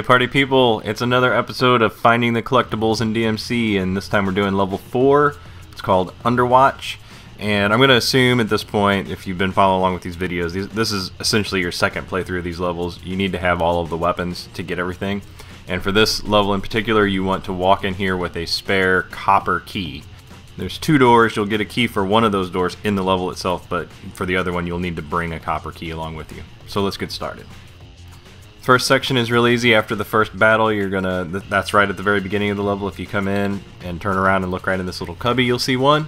party people, it's another episode of Finding the Collectibles in DmC, and this time we're doing level 4. It's called Underwatch, and I'm going to assume at this point, if you've been following along with these videos, this is essentially your second playthrough of these levels. You need to have all of the weapons to get everything, and for this level in particular, you want to walk in here with a spare copper key. There's 2 doors. You'll get a key for one of those doors in the level itself, but for the other one you'll need to bring a copper key along with you. So let's get started. First section is real easy. After the first battle, that's right at the very beginning of the level. If you come in and turn around and look right in this little cubby, you'll see one.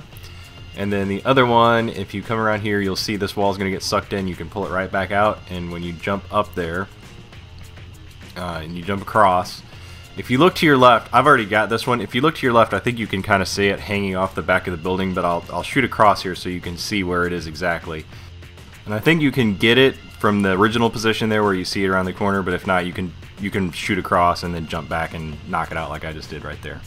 And then the other one, if you come around here, you'll see this wall is going to get sucked in. You can pull it right back out, and when you jump up there and you jump across, if you look to your left, I've already got this one. If you look to your left, I think you can kind of see it hanging off the back of the building, but I'll shoot across here so you can see where it is exactly. And I think you can get it from the original position there where you see it around the corner, but if not, you can shoot across and then jump back and knock it out like I just did right there.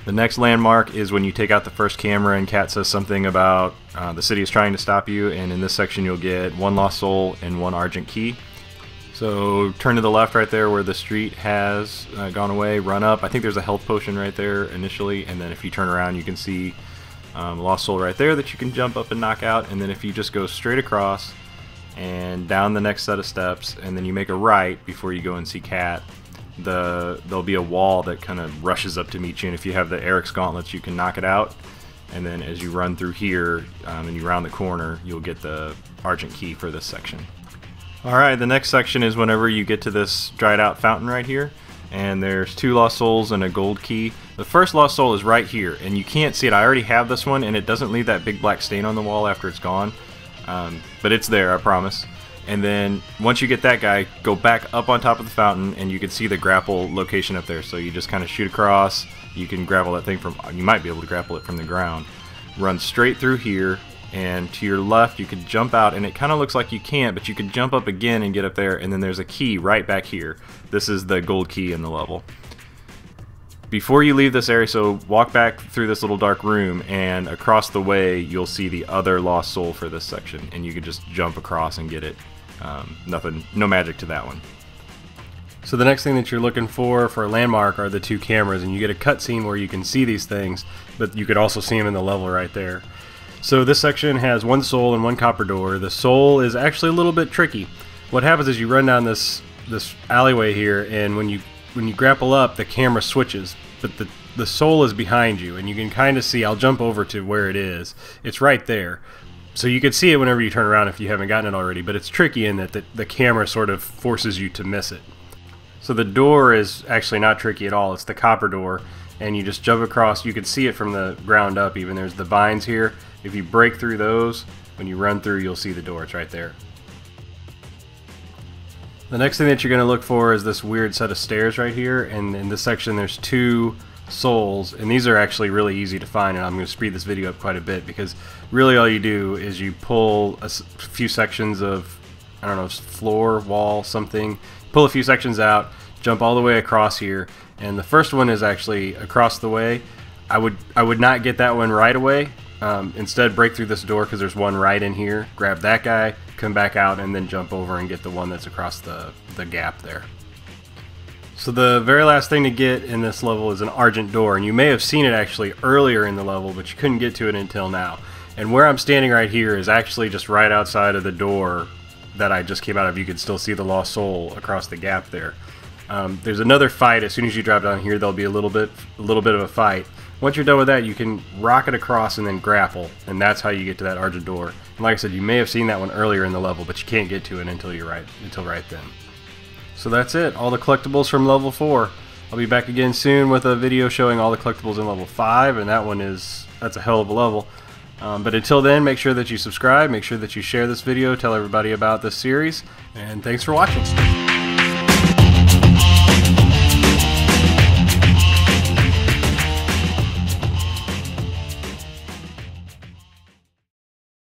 The next landmark is when you take out the first camera and Cat says something about the city is trying to stop you, and in this section you'll get 1 lost soul and 1 argent key. So turn to the left right there where the street has gone away, run up. I think there's a health potion right there initially, and then if you turn around you can see lost soul right there that you can jump up and knock out. And then if you just go straight across and down the next set of steps, and then you make a right before you go and see Cat, there'll be a wall that kind of rushes up to meet you, and if you have the Eric's gauntlets you can knock it out. And then as you run through here and you round the corner, you'll get the argent key for this section. Alright, the next section is whenever you get to this dried out fountain right here, and there's 2 lost souls and a gold key. The first lost soul is right here, and you can't see it. I already have this one, and it doesn't leave that big black stain on the wall after it's gone, but it's there, I promise. And then once you get that guy, go back up on top of the fountain, and you can see the grapple location up there. So you just kind of shoot across. You can grapple that thing from, you might be able to grapple it from the ground. Run straight through here, and to your left you can jump out, and it kind of looks like you can't, but you can jump up again and get up there, and then there's a key right back here. This is the gold key in the level. Before you leave this area, so walk back through this little dark room, and across the way you'll see the other lost soul for this section, and you can just jump across and get it. No magic to that one. So the next thing that you're looking for a landmark are the 2 cameras, and you get a cutscene where you can see these things, but you could also see them in the level right there. So this section has 1 soul and 1 copper door. The soul is actually a little bit tricky. What happens is you run down this alleyway here, and when you grapple up, the camera switches, but the soul is behind you, and you can kind of see. I'll jump over to where it is. It's right there. So you can see it whenever you turn around if you haven't gotten it already, but it's tricky in that the camera sort of forces you to miss it. So the door is actually not tricky at all. It's the copper door, and you just jump across. You can see it from the ground up even. There's the vines here. If you break through those, when you run through, you'll see the door. It's right there. The next thing that you're going to look for is this weird set of stairs right here, and in this section there's 2 souls, and these are actually really easy to find, and I'm going to speed this video up quite a bit because really all you do is you pull a few sections of, I don't know, floor, wall, something, pull a few sections out, jump all the way across here, and the first one is actually across the way. I would not get that one right away. Instead, break through this door because there's one right in here, grab that guy, come back out, and then jump over and get the one that's across the gap there. So the very last thing to get in this level is an argent door, and you may have seen it actually earlier in the level, but you couldn't get to it until now. And where I'm standing right here is actually just right outside of the door that I just came out of. You can still see the lost soul across the gap there. There's another fight. As soon as you drop down here, there'll be a little bit of a fight. Once you're done with that, you can rocket across and then grapple, and that's how you get to that argent door. And like I said, you may have seen that one earlier in the level, but you can't get to it until right then. So that's it, all the collectibles from level 4. I'll be back again soon with a video showing all the collectibles in level 5, and that's a hell of a level. But until then, make sure that you subscribe, make sure that you share this video, tell everybody about this series, and thanks for watching.